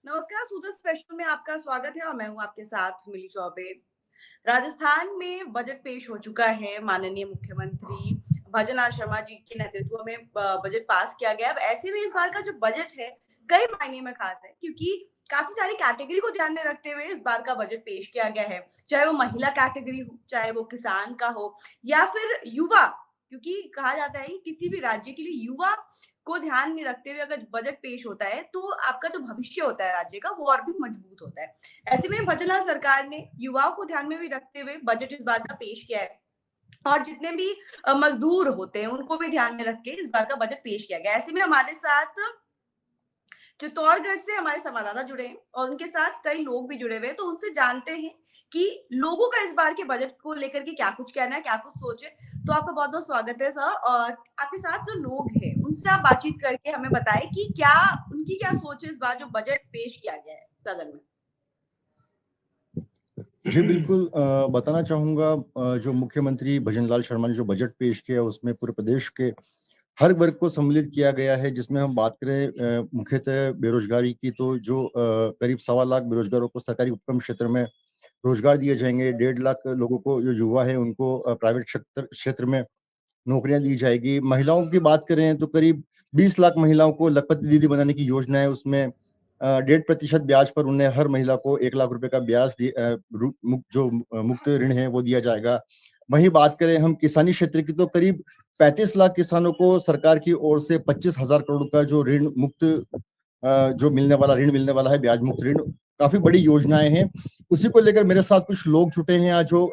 नमस्कार, सूरज स्पेशल में आपका स्वागत है और मैं हूँ आपके साथ मिली चौबे। राजस्थान में बजट पेश हो चुका है। माननीय मुख्यमंत्री भजनलाल शर्मा जी के नेतृत्व में बजट पास किया गया। अब ऐसे में इस बार का जो बजट है, कई मायने में खास है क्योंकि काफ़ी सारी कैटेगरी को ध्यान में रखते हुए इस बार का बजट पेश किया गया है। चाहे वो महिला कैटेगरी हो, चाहे वो किसान का हो या फिर युवा, क्योंकि कहा जाता है कि किसी भी राज्य के लिए युवा को ध्यान में रखते हुए अगर बजट पेश होता है तो आपका जो भविष्य होता है राज्य का वो और भी मजबूत होता है। ऐसे में भजनलाल सरकार ने युवाओं को ध्यान में भी रखते हुए बजट इस बार का पेश किया है और जितने भी मजदूर होते हैं उनको भी ध्यान में रख के इस बार का बजट पेश किया गया है। ऐसे में हमारे साथ चित्तौड़गढ़ से हमारे संवाददाता जुड़े हैं और उनके साथ कई लोग भी जुड़े हुए हैं, तो उनसे जानते हैं कि लोगों का इस बार के बजट को लेकर के क्या कुछ कहना है, क्या कुछ सोच है। तो आपका बहुत-बहुत स्वागत है सर। और आपके साथ जो लोग हैं, उनसे आप बातचीत करके हमें बताएँ कि क्या उनकी क्या सोच है इस बार जो बजट पेश किया गया है सदन में? जी, बिल्कुल बताना चाहूँगा जो मुख्यमंत्री भजनलाल शर्मा ने जो बजट पेश किया उसमें पूरे प्रदेश के हर वर्ग को सम्मिलित किया गया है। जिसमें हम बात करें मुख्यतः बेरोज़गारी की, तो जो करीब 1.25 लाख बेरोज़गारों को सरकारी उपक्रम क्षेत्र में रोज़गार दिए जाएँगे। 1.5 लाख लोगों को, जो युवा हैं, उनको प्राइवेट क्षेत्र क्षेत्र में नौकरियाँ दी जाएगी। महिलाओं की बात करें तो करीब 20 लाख महिलाओं को लखपति दीदी बनाने की योजना है। उसमें 1.5% ब्याज पर उन्हें हर महिला को 1 लाख रुपए का ब्याज मुक्त ऋण है वो दिया जाएगा। वहीं बात करें हम किसानी क्षेत्र की, तो करीब 35 लाख किसानों को सरकार की ओर से 25,000 करोड़ का जो जो ऋण मिलने वाला है, ब्याज मुक्त ऋण, काफ़ी बड़ी योजनाएँ हैं। उसी को लेकर मेरे साथ कुछ लोग जुटे हैं यहाँ जो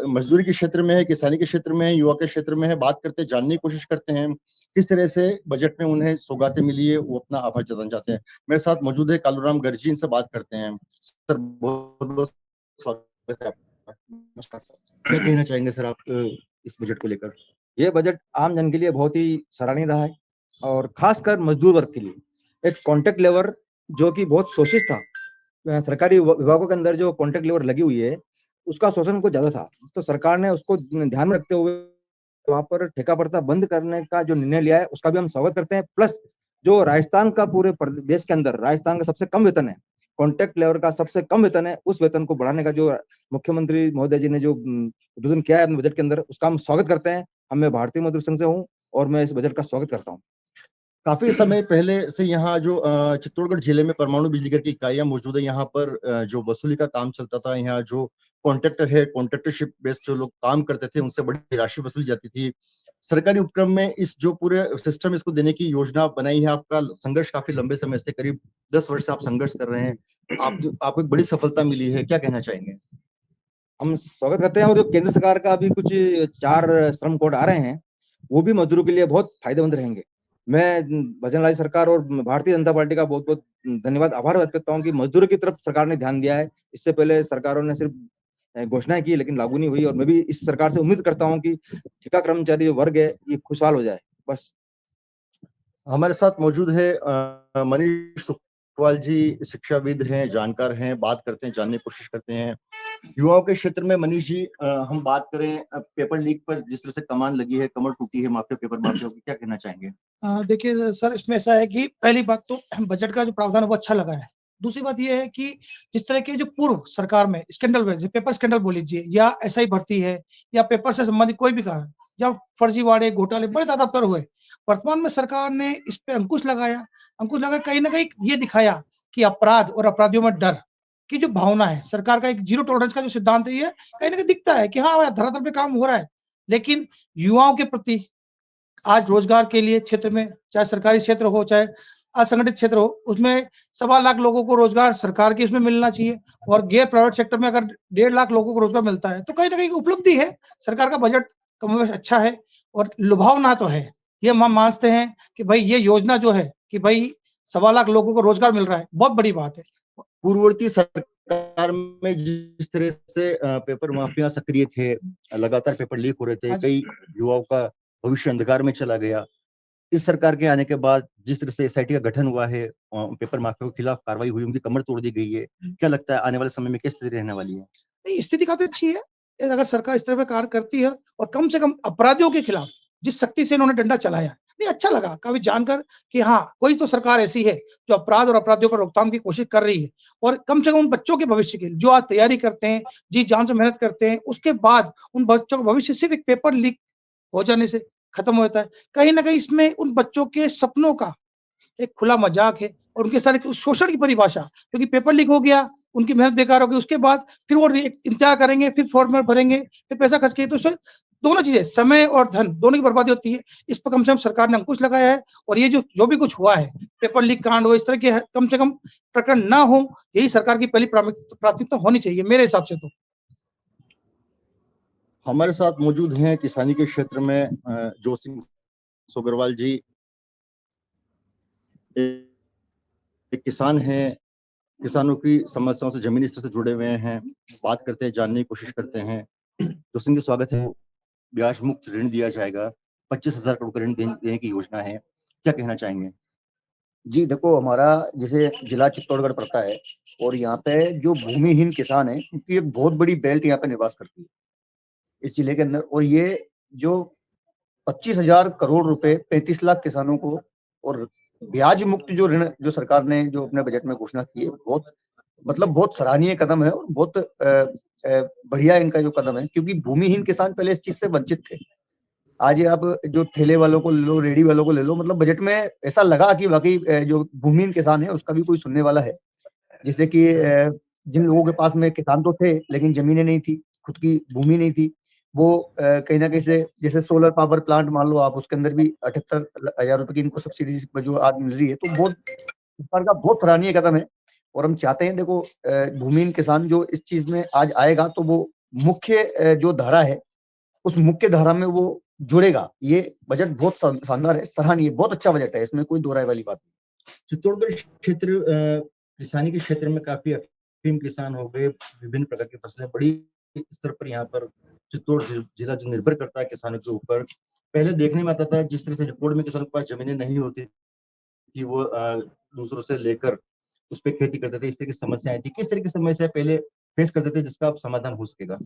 मजदूरी के क्षेत्र में है, किसानी के क्षेत्र में है, युवा के क्षेत्र में है। बात करते हैं, जानने की कोशिश करते हैं किस तरह से बजट में उन्हें सौगातें मिली है, वो अपना आभार जताना चाहते हैं। मेरे साथ मौजूद है कालूराम गर्जी, इनसे बात करते हैं। सर, बहुत-बहुत स्वागत है आपका। नमस्कार सर। क्या कहना चाहेंगे सर आप इस बजट को लेकर? ये बजट आम जन के लिए बहुत ही सराहनीय रहा है और खासकर मजदूर वर्ग के लिए एक कॉन्ट्रैक्ट लेबर जो कि बहुत शोषित था। सरकारी विभागों के अंदर जो कॉन्ट्रैक्ट लेबर लगी हुई है उसका शोषण कुछ ज्यादा था, तो सरकार ने उसको ध्यान में रखते हुए वहां पर ठेका प्रथा बंद करने का जो निर्णय लिया है उसका भी हम स्वागत करते हैं। प्लस जो राजस्थान का पूरे देश के अंदर राजस्थान का सबसे कम वेतन है, कॉन्ट्रैक्ट लेबर का सबसे कम वेतन है, उस वेतन को बढ़ाने का जो मुख्यमंत्री महोदय जी ने जो उद्बोधन किया है अपने बजट के अंदर, उसका हम स्वागत करते हैं। मैं भारतीय मजदूर संघ से हूँ और मैं इस बजट का स्वागत करता हूँ। काफ़ी समय पहले से यहाँ जो चित्तौड़गढ़ जिले में परमाणु बिजली घर की इकाइयाँ मौजूद है। यहाँ पर जो वसूली का काम चलता था, यहाँ जो कॉन्ट्रैक्टर है, कॉन्ट्रैक्टरशिप बेस्ड जो लोग काम करते थे, उनसे बड़ी राशि वसूली जाती थी। सरकारी उपक्रम में इस जो पूरे सिस्टम इसको देने की योजना बनाई है। आपका संघर्ष काफ़ी लंबे समय से, करीब 10 वर्ष से आप संघर्ष कर रहे हैं। आपको एक बड़ी सफलता मिली है, क्या कहना चाहेंगे? हम स्वागत करते हैं और जो केंद्र सरकार का अभी कुछ 4 श्रम कोड आ रहे हैं, वो भी मजदूरों के लिए बहुत फायदेमंद रहेंगे। मैं भजनलाल सरकार और भारतीय जनता पार्टी का बहुत-बहुत धन्यवाद, आभार व्यक्त करता हूँ कि मजदूरों की तरफ सरकार ने ध्यान दिया है। इससे पहले सरकारों ने सिर्फ घोषणाएँ की लेकिन लागू नहीं हुई और मैं भी इस सरकार से उम्मीद करता हूँ कि ठेका कर्मचारी जो वर्ग है, ये खुशहाल हो जाए। बस। हमारे साथ मौजूद है मनीष सुखवाल जी, शिक्षाविद हैं, जानकार हैं। बात करते हैं, जानने की कोशिश करते हैं युवाओं के क्षेत्र में। मनीष जी, हम बात करें पेपर लीक पर, जिस तरह से कमान लगी है, कमर टूटी है माफिया, पेपर माफिया की, क्या कहना चाहेंगे? देखिए सर, इसमें ऐसा है कि पहली बात तो बजट का जो प्रावधान है वो अच्छा लगा है। दूसरी बात ये है कि जिस तरह के जो पूर्व सरकार में स्कैंडल हुए, पेपर स्कैंडल बोल लीजिए या एसआई भर्ती है या पेपर से संबंधित कोई भी कारण या फर्जीवाड़े, घोटाले बड़े ज़्यादा तर हुए। वर्तमान में सरकार ने इस पे अंकुश लगाया। अंकुश लगा कहीं न कहीं ये दिखाया कि अपराध और अपराधियों में डर की जो भावना है, सरकार का एक ज़ीरो टॉलरेंस का जो सिद्धांत है, ये कहीं न कहीं दिखता है कि हाँ, धरातल पे काम हो रहा है। लेकिन युवाओं के प्रति आज रोजगार के लिए क्षेत्र में, चाहे सरकारी क्षेत्र हो, चाहे असंगठित क्षेत्र हो, उसमें 1.25 लाख लोगों को रोजगार सरकार की इसमें मिलना चाहिए और गैर प्राइवेट सेक्टर में अगर 1.5 लाख लोगों को रोजगार मिलता है, तो कहीं न कहीं उपलब्धि है। सरकार का बजट कमोबेश अच्छा है और लुभावना तो है। ये हम मानते हैं कि भई ये योजना जो है कि भई 1.25 लाख लोगों को रोजगार मिल रहा है, बहुत बड़ी बात है। पूर्ववर्ती सरकार में जिस तरह से पेपर माफिया सक्रिय थे, लगातार पेपर लीक हो रहे थे, हाँ जी। कई युवाओं का भविष्य अंधकार में चला गया। इस सरकार के आने के बाद जिस तरह से एसआईटी का गठन हुआ है, पेपर माफिया के खिलाफ कार्रवाई हुई, उनकी कमर तोड़ दी गई है। क्या लगता है आने वाले समय में क्या स्थिति रहने वाली है? नहीं, स्थिति काफ़ी अच्छी है। अगर सरकार इस तरह पे कार्य करती है और कम से कम अपराधियों के खिलाफ जिस सख्ती से इन्होंने डंडा चलाया, नहीं अच्छा लगा काफ़ी जानकर कि हाँ, कोई तो सरकार ऐसी है जो अपराध और अपराधियों पर रोकथाम की कोशिश कर रही है और कम से कम उन बच्चों के भविष्य के लिए जो आज तैयारी करते हैं, जी जान से मेहनत करते हैं, उसके बाद उन बच्चों का भविष्य सिर्फ़ एक पेपर लीक हो जाने से खत्म हो जाता है। कहीं न कहीं इसमें उन बच्चों के सपनों का एक खुला मज़ाक है और उनके साथ एक शोषण की परिभाषा, क्योंकि पेपर लीक हो गया, उनकी मेहनत बेकार हो गई, उसके बाद फिर वो रि इंतज़ार करेंगे, फिर फॉर्म में भरेंगे, फिर पैसा खर्च किए, तो उसमें दोनों चीज़ें समय और धन दोनों की बर्बादी होती है। इस पर कम से कम सरकार ने अंकुश लगाया है और ये जो भी कुछ हुआ है, पेपर लीक कांड हो, इस तरह के कम से कम प्रकरण ना हो, यही सरकार की पहली प्राथमिकता होनी चाहिए मेरे हिसाब से तो। हमारे साथ मौजूद हैं किसानी के क्षेत्र में जोत सिंह सोबरवाल जी। एक किसान हैं, किसानों की समस्याओं से जमीनी स्तर से जुड़े हुए हैं, बात करते हैं, जानने की कोशिश करते हैं। जोत सिंह जी स्वागत है। ब्याज मुक्त ऋण दिया जाएगा, 25,000 करोड़ का ऋण देने की योजना है, क्या कहना चाहेंगे? जी देखो, हमारा जैसे जिला चित्तौड़गढ़ पड़ता है और यहाँ पे जो भूमिहीन किसान है उनकी एक बहुत बड़ी बेल्ट यहाँ पे निवास करती है इस जिले के अंदर। और ये जो 25,000 करोड़ रुपए 35 लाख किसानों को और ब्याज मुक्त जो ऋण जो सरकार ने जो अपने बजट में घोषणा की है, बहुत मतलब बहुत सराहनीय कदम है और बहुत बढ़िया इनका जो कदम है, क्योंकि भूमिहीन किसान पहले इस चीज से वंचित थे। आज ये आप जो ठेले वालों को ले लो, रेडी वालों को ले लो, मतलब बजट में ऐसा लगा कि वाकई जो भूमिहीन किसान है उसका भी कोई सुनने वाला है। जैसे कि जिन लोगों के पास में किसान तो थे लेकिन जमीनें नहीं थी, खुद की भूमि नहीं थी, वो कहीं ना कहीं से जैसे सोलर पावर प्लांट मान लो आप, उसके अंदर भी 78,000 रुपए की इनको सब्सिडी जो आज मिल रही है, तो बहुत सरकार का बहुत सराहनीय कदम है। और हम चाहते हैं देखो, भूमिहीन किसान जो इस चीज में आज आएगा तो वो मुख्य जो धारा है उस मुख्य धारा में वो जुड़ेगा। ये बजट बहुत शानदार है, सराहनीय, बहुत अच्छा बजट है, इसमें कोई दो राय वाली बात नहीं। चित्तौड़गढ़ क्षेत्र किसानी के क्षेत्र में काफी अफीम किसान हो गए, विभिन्न प्रकार की फसलें बड़ी स्तर पर यहाँ पर चित्तौड़ जिला जो निर्भर करता है किसानों के ऊपर। पहले देखने में आता था जिस तरह से रिपोर्ट में किसानों के पास जमीनें नहीं होती थी, वो दूसरों से लेकर उस पर खेती करते थे, इस तरह की समस्याएं थी। किस तरह की समस्या पहले फेस करते थे जिसका अब समाधान हो सकेगा?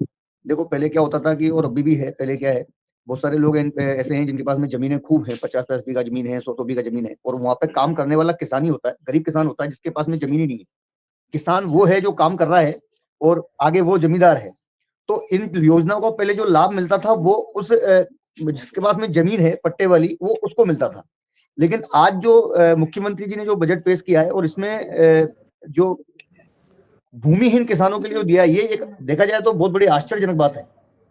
देखो पहले क्या होता था कि, और अभी भी है, पहले क्या है, बहुत सारे लोग ऐसे हैं जिनके पास में जमीनें खूब है, 50-50 बीघा जमीन है, 100 बीघा जमीन है, और वहां पे काम करने वाला किसान ही होता है, गरीब किसान होता है जिसके पास में जमीन ही नहीं है। किसान वो है जो काम कर रहा है और आगे वो जमींदार है। तो इन योजनाओं को पहले जो लाभ मिलता था वो उस जिसके पास में जमीन है पट्टे वाली, वो उसको मिलता था। लेकिन आज जो मुख्यमंत्री जी ने जो बजट पेश किया है और इसमें जो भूमिहीन किसानों के लिए जो दिया है, ये एक देखा जाए तो बहुत बड़ी आश्चर्यजनक बात है,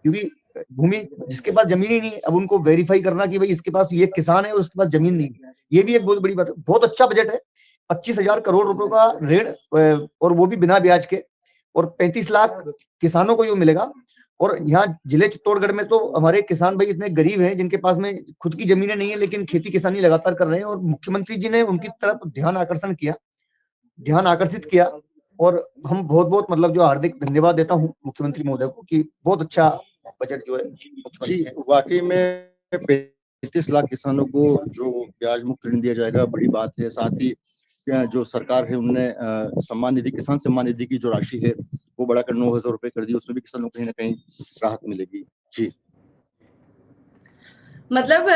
क्योंकि भूमि जिसके पास जमीन ही नहीं है, अब उनको वेरीफाई करना कि भाई इसके पास ये किसान है और उसके पास जमीन नहीं है, ये भी एक बहुत बड़ी बात है। बहुत अच्छा बजट है, 25,000 करोड़ रुपए का ऋण, और वो भी बिना ब्याज के, और 35 लाख किसानों को ये मिलेगा। और यहाँ जिले चित्तौड़गढ़ में तो हमारे किसान भाई इतने गरीब हैं जिनके पास में खुद की जमीनें नहीं है, लेकिन खेती किसानी लगातार कर रहे हैं, और मुख्यमंत्री जी ने उनकी तरफ ध्यान आकर्षित किया। और हम बहुत बहुत मतलब जो हार्दिक धन्यवाद देता हूँ मुख्यमंत्री महोदय को कि बहुत अच्छा बजट जो है मुख्यमंत्री जी, है। वाकई में 35 लाख किसानों को जो ब्याज मुक्त ऋण दिया जाएगा बड़ी बात है। साथ ही जो सरकार है उनने सम्मान निधि, किसान सम्मान निधि की जो राशि है वो बढ़ाकर 9,000 रुपए कर दी, उसमें भी किसानों को कहीं ना कहीं राहत मिलेगी। जी, मतलब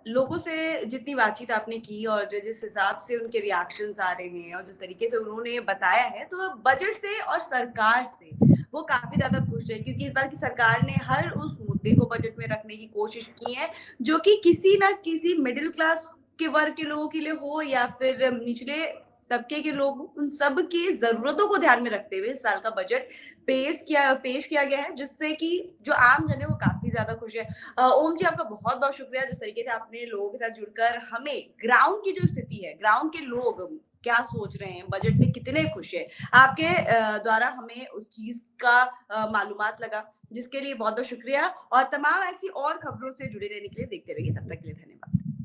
लोगों से जितनी बातचीत आपने की और जिस हिसाब से उनके रिएक्शंस आ रहे हैं और जिस तरीके से उन्होंने बताया है, तो बजट से और सरकार से वो काफी ज्यादा खुश है, क्योंकि इस बार की सरकार ने हर उस मुद्दे को बजट में रखने की कोशिश की है जो कि किसी ना किसी मिडिल क्लास के वर्ग के लोगों के लिए हो या फिर निचले तबके के लोग हो, उन सब की जरूरतों को ध्यान में रखते हुए इस साल का बजट पेश किया गया है, जिससे कि जो आम जन है वो काफी ज्यादा खुश है। ओम जी, आपका बहुत बहुत शुक्रिया जिस तरीके से आपने लोगों के साथ जुड़कर हमें ग्राउंड की जो स्थिति है, ग्राउंड के लोग क्या सोच रहे हैं, बजट से कितने खुश है, आपके द्वारा हमें उस चीज का मालूमात लगा, जिसके लिए बहुत बहुत शुक्रिया। और तमाम ऐसी और खबरों से जुड़े रहने के लिए देखते रहिए, तब तक के लिए धन्यवाद।